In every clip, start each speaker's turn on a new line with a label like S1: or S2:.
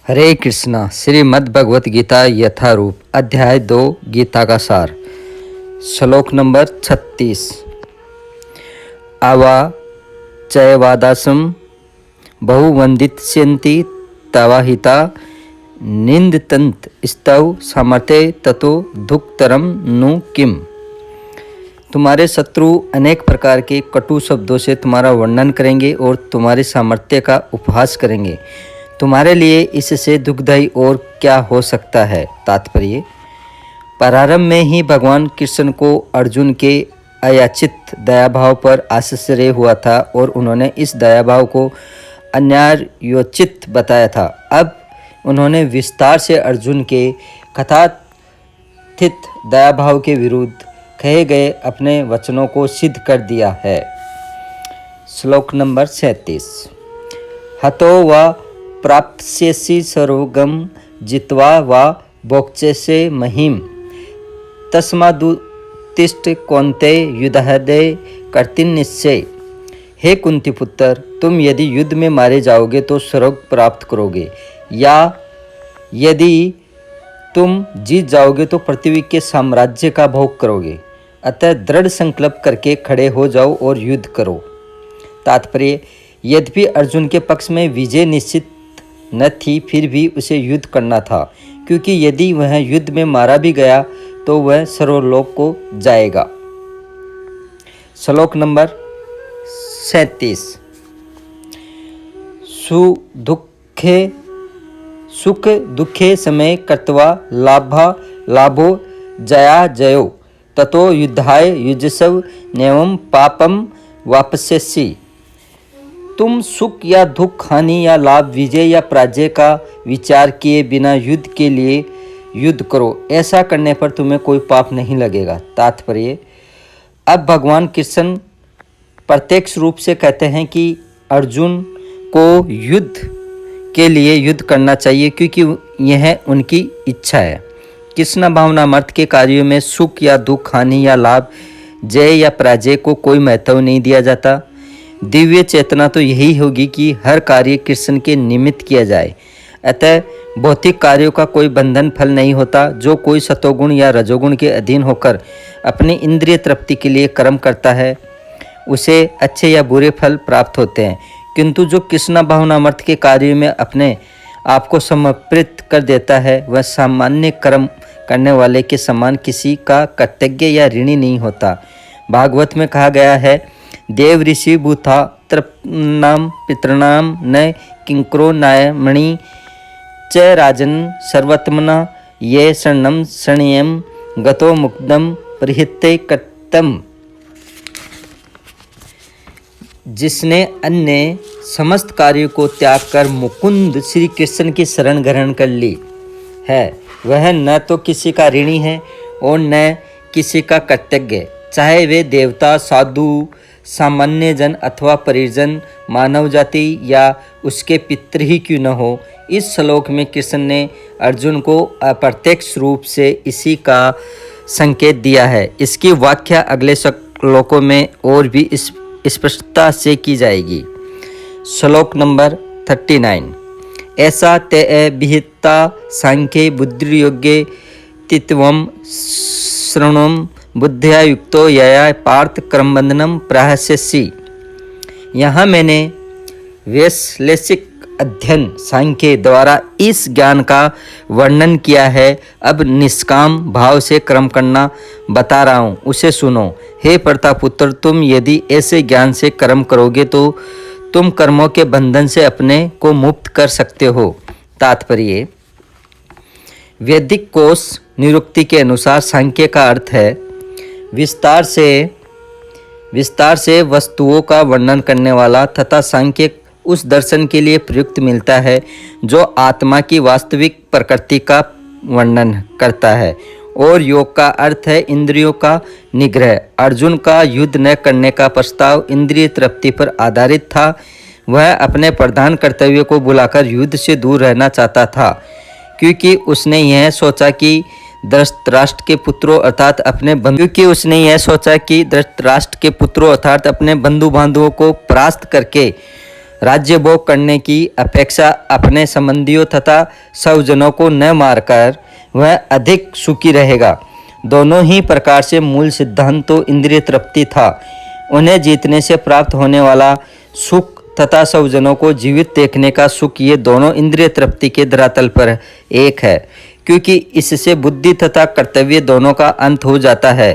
S1: हरे कृष्णा। श्रीमद् भगवत गीता यथारूप अध्याय 2 गीता का सार। श्लोक नंबर 36। आवा चयवादासम बहुवंदिष्यन्ति तवाहिता निंदतंत स्तव सामर्थे ततो दुःखतरम नु किम। तुम्हारे शत्रु अनेक प्रकार के कटु शब्दों से तुम्हारा वर्णन करेंगे और तुम्हारे सामर्थ्य का उपहास करेंगे। तुम्हारे लिए इससे दुखदायी और क्या हो सकता है। तात्पर्य: प्रारंभ में ही भगवान कृष्ण को अर्जुन के अयाचित दयाभाव पर आश्चर्य हुआ था और उन्होंने इस दयाभाव को अन्यायोचित बताया था। अब उन्होंने विस्तार से अर्जुन के कथाथित दयाभाव के विरुद्ध कहे गए अपने वचनों को सिद्ध कर दिया है। श्लोक नंबर 37। हतो व प्राप्स्यसि सर्वगम जित्वा वा भोक्ष्यसे महिम तस्मादुत्तिष्ठ कौन्तेय युद्धहृदय कर्तृनिश्चय। हे कुंती पुत्र, तुम यदि युद्ध में मारे जाओगे तो स्वर्ग प्राप्त करोगे, या यदि तुम जीत जाओगे तो पृथ्वी के साम्राज्य का भोग करोगे। अतः दृढ़ संकल्प करके खड़े हो जाओ और युद्ध करो। तात्पर्य: यद्यपि अर्जुन के पक्ष में विजय निश्चित न थी, फिर भी उसे युद्ध करना था, क्योंकि यदि वह युद्ध में मारा भी गया तो वह सर्वलोक को जाएगा। श्लोक नंबर 37। सुख दुखे समय कृत्वा लाभो जया जयो ततो युद्धाय युजस्व नैवं पापम वापस्यसि। तुम सुख या दुख, हानि या लाभ, विजय या पराजय का विचार किए बिना युद्ध के लिए युद्ध करो। ऐसा करने पर तुम्हें कोई पाप नहीं लगेगा। तात्पर्य: अब भगवान कृष्ण प्रत्यक्ष रूप से कहते हैं कि अर्जुन को युद्ध के लिए युद्ध करना चाहिए, क्योंकि यह उनकी इच्छा है। कृष्ण भावनामर्थ के कार्यों में सुख या दुख, हानि या लाभ, जय या पराजय को कोई महत्व नहीं दिया जाता। दिव्य चेतना तो यही होगी कि हर कार्य कृष्ण के निमित्त किया जाए। अतः भौतिक कार्यों का कोई बंधन फल नहीं होता। जो कोई सतोगुण या रजोगुण के अधीन होकर अपनी इंद्रिय तृप्ति के लिए कर्म करता है, उसे अच्छे या बुरे फल प्राप्त होते हैं, किंतु जो कृष्ण भावनामर्थ के कार्यों में अपने आप को समर्पित कर देता है, वह सामान्य कर्म करने वाले के समान किसी का कृतज्ञ या ऋणी नहीं होता। भागवत में कहा गया है, देव ऋषि भूता तृप्नाम पितृणाम न किंकरो नायमणि च राजन सर्वत्मना ये शरणम शरणयम गतो मुक्तम परिहिते कृतम। जिसने अन्य समस्त कार्यों को त्याग कर मुकुंद श्री कृष्ण की शरण ग्रहण कर ली है, वह न तो किसी का ऋणी है और न किसी का कृतज्ञ, चाहे वे देवता, साधु, सामान्य जन अथवा परिजन, मानव जाति या उसके पितृ ही क्यों न हो। इस श्लोक में कृष्ण ने अर्जुन को अप्रत्यक्ष रूप से इसी का संकेत दिया है। इसकी व्याख्या अगले श्लोकों में और भी स्पष्टता से की जाएगी। श्लोक नंबर 39। ऐसा ते विहिता सांख्ये बुद्धियोग्ये तित्वम शृणुम बुद्धिया युक्तो यया पार्थ क्रमबंधनम प्रहस्यसि। यहाँ मैंने वैश्लेषिक अध्ययन सांख्य द्वारा इस ज्ञान का वर्णन किया है। अब निष्काम भाव से कर्म करना बता रहा हूँ, उसे सुनो। हे प्रतापुत्र, तुम यदि ऐसे ज्ञान से कर्म करोगे तो तुम कर्मों के बंधन से अपने को मुक्त कर सकते हो। तात्पर्य: वैदिक कोश निरुक्ति के अनुसार सांख्य का अर्थ है विस्तार से वस्तुओं का वर्णन करने वाला, तथा सांख्य उस दर्शन के लिए प्रयुक्त मिलता है जो आत्मा की वास्तविक प्रकृति का वर्णन करता है, और योग का अर्थ है इंद्रियों का निग्रह। अर्जुन का युद्ध न करने का प्रस्ताव इंद्रिय तृप्ति पर आधारित था। वह अपने प्रधान कर्तव्य को बुलाकर युद्ध से दूर रहना चाहता था, क्योंकि उसने यह सोचा कि धृतराष्ट्र के पुत्रों अर्थात अपने बंधु बांधवों को परास्त करके राज्य भोग करने की अपेक्षा अपने संबंधियों तथा स्वजनों को न मारकर वह अधिक सुखी रहेगा। दोनों ही प्रकार से मूल सिद्धांत तो इंद्रिय तृप्ति था। उन्हें जीतने से प्राप्त होने वाला सुख तथा स्वजनों को जीवित देखने का सुख, ये दोनों इंद्रिय तृप्ति के धरातल पर एक है, क्योंकि इससे बुद्धि तथा कर्तव्य दोनों का अंत हो जाता है।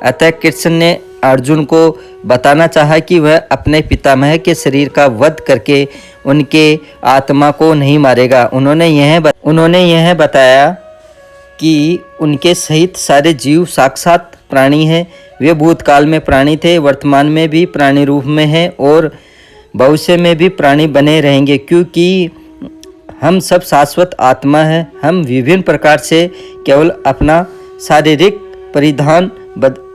S1: अतः कृष्ण ने अर्जुन को बताना चाहा कि वह अपने पितामह के शरीर का वध करके उनके आत्मा को नहीं मारेगा। उन्होंने यह बताया कि उनके सहित सारे जीव साक्षात प्राणी हैं। वे भूतकाल में प्राणी थे, वर्तमान में भी प्राणी रूप में हैं और भविष्य में भी प्राणी बने रहेंगे, क्योंकि हम सब शाश्वत आत्मा हैं। हम विभिन्न प्रकार से केवल अपना शारीरिक परिधान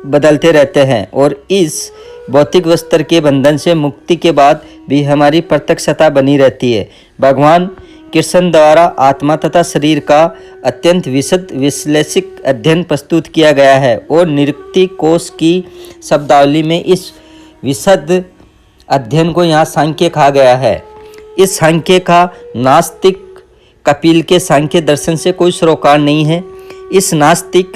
S1: बदलते रहते हैं और इस भौतिक वस्त्र के बंधन से मुक्ति के बाद भी हमारी प्रत्यक्षता बनी रहती है। भगवान कृष्ण द्वारा आत्मा तथा शरीर का अत्यंत विशद विश्लेषिक अध्ययन प्रस्तुत किया गया है और निरुक्ति कोश की शब्दावली में इस विशद अध्ययन को यहाँ सांख्य कहा गया है। इस सांख्य का नास्तिक कपिल के सांख्य दर्शन से कोई सरोकार नहीं है। इस नास्तिक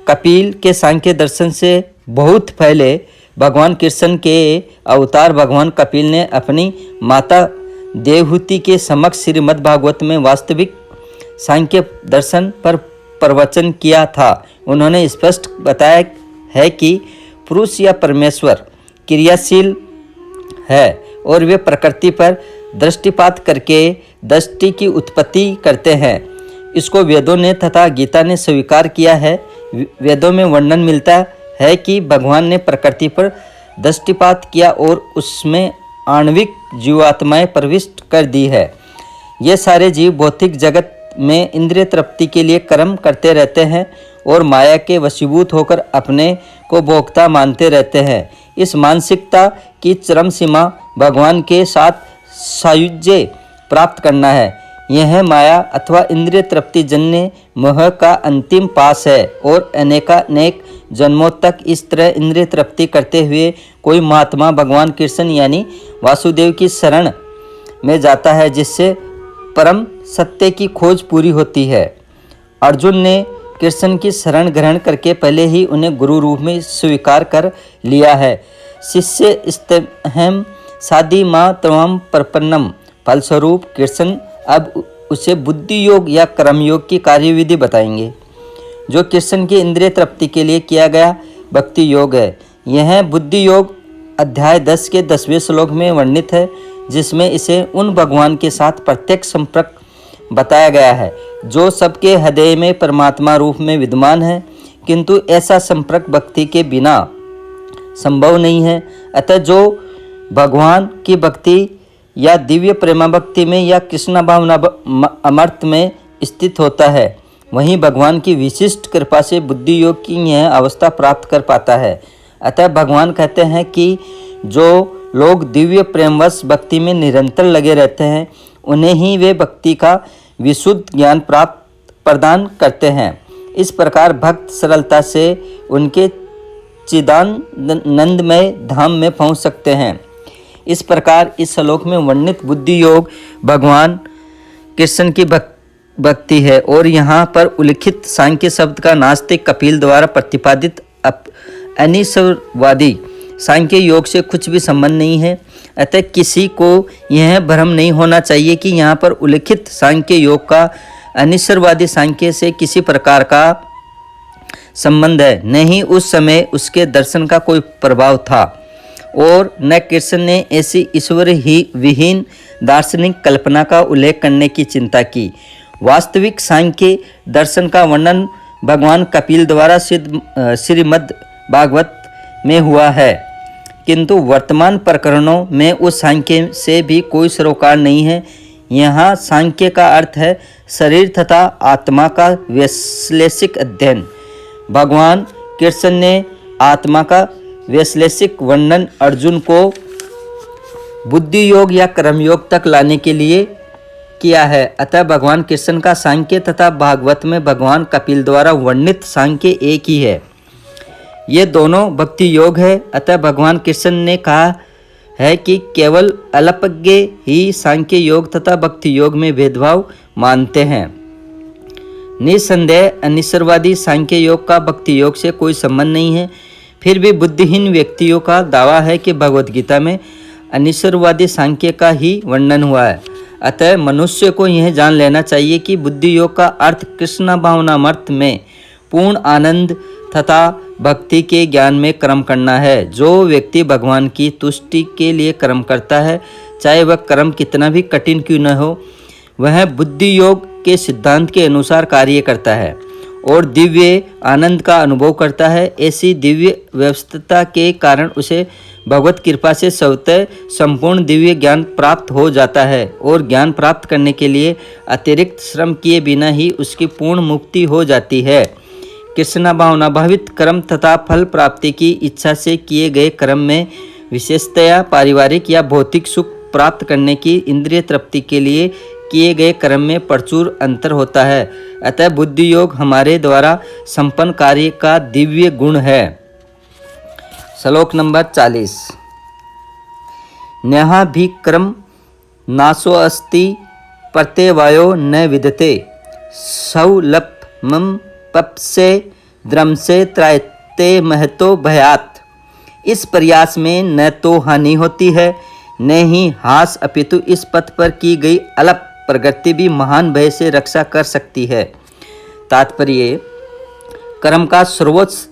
S1: कपिल के सांख्य दर्शन से बहुत पहले भगवान कृष्ण के अवतार भगवान कपिल ने अपनी माता देवहूति के समक्ष श्रीमद् भागवत में वास्तविक सांख्य दर्शन पर प्रवचन किया था। उन्होंने स्पष्ट बताया है कि पुरुष या परमेश्वर क्रियाशील है और वे प्रकृति पर दृष्टिपात करके दृष्टि की उत्पत्ति करते हैं। इसको वेदों ने तथा गीता ने स्वीकार किया है। वेदों में वर्णन मिलता है कि भगवान ने प्रकृति पर दृष्टिपात किया और उसमें आणविक जीवात्माएं प्रविष्ट कर दी है। ये सारे जीव भौतिक जगत में इंद्रिय तृप्ति के लिए कर्म करते रहते हैं और माया के वशीभूत होकर अपने को भोक्ता मानते रहते हैं। इस मानसिकता की चरम सीमा भगवान के साथ सायुज्य प्राप्त करना है। यह माया अथवा इंद्रिय तृप्ति जन्य मोह का अंतिम पास है और अनेकानेक जन्मों तक इस तरह इंद्रिय तृप्ति करते हुए कोई महात्मा भगवान कृष्ण यानी वासुदेव की शरण में जाता है, जिससे परम सत्य की खोज पूरी होती है। अर्जुन ने कृष्ण की शरण ग्रहण करके पहले ही उन्हें गुरु रूप में स्वीकार कर लिया है। शिष्य स्तहम साधि माँ तवम प्रपन्नम, फलस्वरूप कृष्ण अब उसे बुद्धि योग या कर्म योग की कार्यविधि बताएंगे, जो कृष्ण की इंद्रिय तृप्ति के लिए किया गया भक्ति योग है। यह बुद्धि योग अध्याय 10 के 10वें श्लोक में वर्णित है, जिसमें इसे उन भगवान के साथ प्रत्यक्ष संपर्क बताया गया है जो सबके हृदय में परमात्मा रूप में विद्यमान है, किंतु ऐसा संपर्क भक्ति के बिना संभव नहीं है। अतः जो भगवान की भक्ति या दिव्य प्रेमा भक्ति में या कृष्ण भावना अमर्थ में स्थित होता है, वहीं भगवान की विशिष्ट कृपा से बुद्धि योग की यह अवस्था प्राप्त कर पाता है। अतः भगवान कहते हैं कि जो लोग दिव्य प्रेमवश भक्ति में निरंतर लगे रहते हैं, उन्हें ही वे भक्ति का विशुद्ध ज्ञान प्राप्त प्रदान करते हैं। इस प्रकार भक्त सरलता से उनके चिदानंदमय धाम में पहुंच सकते हैं। इस प्रकार इस श्लोक में वर्णित बुद्धि योग भगवान कृष्ण की भक्ति है और यहाँ पर उल्लिखित सांख्य शब्द का नास्तिक कपिल द्वारा प्रतिपादित अनिश्वरवादी सांख्य योग से कुछ भी संबंध नहीं है। अतः किसी को यह भ्रम नहीं होना चाहिए कि यहाँ पर उल्लिखित सांख्य योग का अनिश्वरवादी सांख्य से किसी प्रकार का संबंध है। नहीं, उस समय उसके दर्शन का कोई प्रभाव था और न कृष्ण ने ऐसी ईश्वर ही विहीन दार्शनिक कल्पना का उल्लेख करने की चिंता की। वास्तविक सांख्य दर्शन का वर्णन भगवान कपिल द्वारा सिद्ध श्रीमद् भागवत में हुआ है, किंतु वर्तमान प्रकरणों में उस सांख्य से भी कोई सरोकार नहीं है। यहाँ सांख्य का अर्थ है शरीर तथा आत्मा का वैश्लेषिक अध्ययन। भगवान कृष्ण ने आत्मा का वैश्लेषिक वर्णन अर्जुन को बुद्धि योग या कर्म योग तक लाने के लिए किया है। अतः भगवान कृष्ण का सांख्य तथा भागवत में भगवान कपिल द्वारा वर्णित सांख्य एक ही है। ये दोनों भक्ति योग है। अतः भगवान कृष्ण ने कहा है कि केवल अल्पज्ञ ही सांख्य योग तथा भक्ति योग में भेदभाव मानते हैं। निसंदेह अनिश्वरवादी सांख्य योग का भक्ति योग से कोई संबंध नहीं है। फिर भी बुद्धिहीन व्यक्तियों का दावा है कि भगवद गीता में अनिश्वरवादी सांख्य का ही वर्णन हुआ है। अतः मनुष्य को यह जान लेना चाहिए कि बुद्धि योग का अर्थ कृष्ण भावनामर्थ में पूर्ण आनंद तथा भक्ति के ज्ञान में कर्म करना है। जो व्यक्ति भगवान की तुष्टि के लिए कर्म करता है, चाहे वह कर्म कितना भी कठिन क्यों न हो, वह बुद्धि योग के सिद्धांत के अनुसार कार्य करता है और दिव्य आनंद का अनुभव करता है। ऐसी दिव्य व्यवस्था के कारण उसे भगवत कृपा से स्वतः संपूर्ण दिव्य ज्ञान प्राप्त हो जाता है और ज्ञान प्राप्त करने के लिए अतिरिक्त श्रम किए बिना ही उसकी पूर्ण मुक्ति हो जाती है। कृष्ण भावना भावित कर्म तथा फल प्राप्ति की इच्छा से किए गए कर्म में विशेषतया पारिवारिक या भौतिक सुख प्राप्त करने की इंद्रिय तृप्ति के लिए किए गए कर्म में प्रचुर अंतर होता है। अतः बुद्धि योग हमारे द्वारा संपन्न कार्य का दिव्य गुण है। श्लोक नंबर 40। न्यः भी कर्म नाशो अस्ति प्रत्यवायो न विदते सौलभ्यम पप्से द्रमसे त्रायते महतो भयात। इस प्रयास में न तो हानि होती है न ही हास, अपितु इस पथ पर की गई अल्प प्रगति भी महान भय से रक्षा कर सकती है। तात्पर्य, कर्म का सर्वोच्च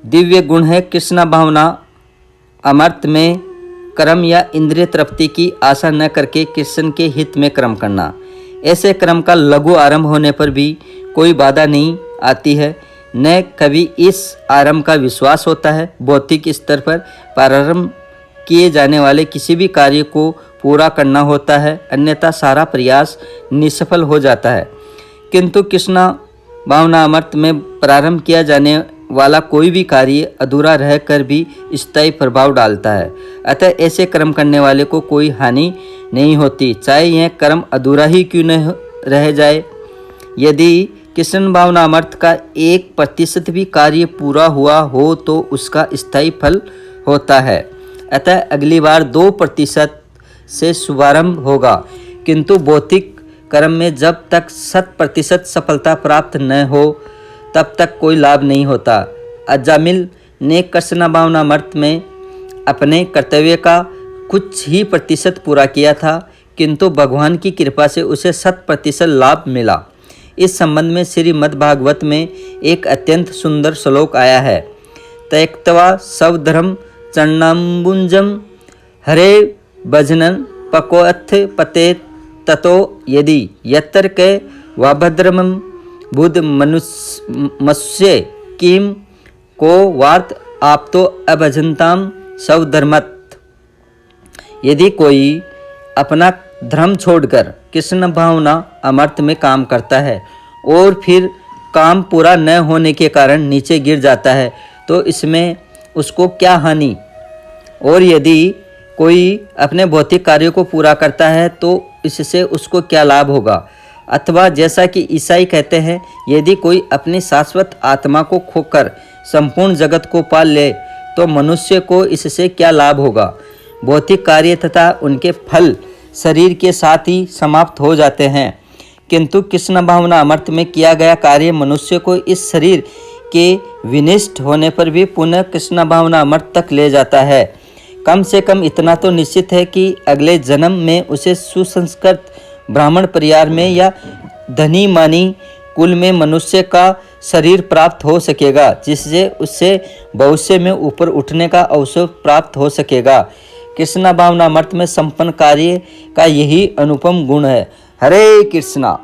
S1: दिव्य गुण है कृष्ण भावना अमर्थ में कर्म या इंद्रिय तृप्ति की आशा न करके कृष्ण के हित में कर्म करना। ऐसे कर्म का लघु आरंभ होने पर भी कोई बाधा नहीं आती है, न कभी इस आरंभ का विश्वास होता है। भौतिक स्तर पर प्रारंभ किए जाने वाले किसी भी कार्य को पूरा करना होता है, अन्यथा सारा प्रयास निष्फल हो जाता है। किंतु कृष्ण भावना अमर्थ में प्रारंभ किया जाने वाला कोई भी कार्य अधूरा रहकर भी स्थायी प्रभाव डालता है। अतः ऐसे कर्म करने वाले को कोई हानि नहीं होती, चाहे यह कर्म अधूरा ही क्यों न रह जाए। यदि कृष्ण भावना अमर्थ का 1% भी कार्य पूरा हुआ हो तो उसका स्थायी फल होता है। अतः अगली बार 2% से शुभारंभ होगा, किंतु भौतिक कर्म में जब तक 100% सफलता प्राप्त न हो तब तक कोई लाभ नहीं होता। अजामिल ने कृष्ण भावना मर्त में अपने कर्तव्य का कुछ ही प्रतिशत पूरा किया था, किंतु भगवान की कृपा से उसे 100% लाभ मिला। इस संबंध में श्रीमद् भागवत में एक अत्यंत सुंदर श्लोक आया है। त्यक्त्वा स्वधर्म चरणाम्बुजं हरे भजनन पकोऽथ पते ततो यदि यत्र के वाभद्रमं बुद्ध मनुष्य किम को वार्त आप तो अभजनताम स्वधर्मत। यदि कोई अपना धर्म छोड़कर कृष्ण भावना अमर्थ में काम करता है और फिर काम पूरा न होने के कारण नीचे गिर जाता है तो इसमें उसको क्या हानि, और यदि कोई अपने भौतिक कार्यों को पूरा करता है तो इससे उसको क्या लाभ होगा। अथवा जैसा कि ईसाई कहते हैं, यदि कोई अपनी शाश्वत आत्मा को खोकर संपूर्ण जगत को पाल ले तो मनुष्य को इससे क्या लाभ होगा। भौतिक कार्य तथा उनके फल शरीर के साथ ही समाप्त हो जाते हैं, किंतु कृष्ण भावना अमर्थ में किया गया कार्य मनुष्य को इस शरीर के विनिष्ट होने पर भी पुनः कृष्ण भावना अमर्थ तक ले जाता है। कम से कम इतना तो निश्चित है कि अगले जन्म में उसे सुसंस्कृत ब्राह्मण परिवार में या धनी मानी कुल में मनुष्य का शरीर प्राप्त हो सकेगा, जिससे उससे भविष्य में ऊपर उठने का अवसर प्राप्त हो सकेगा। कृष्ण भावना अमर्थ में संपन्न कार्य का यही अनुपम गुण है। हरे कृष्णा।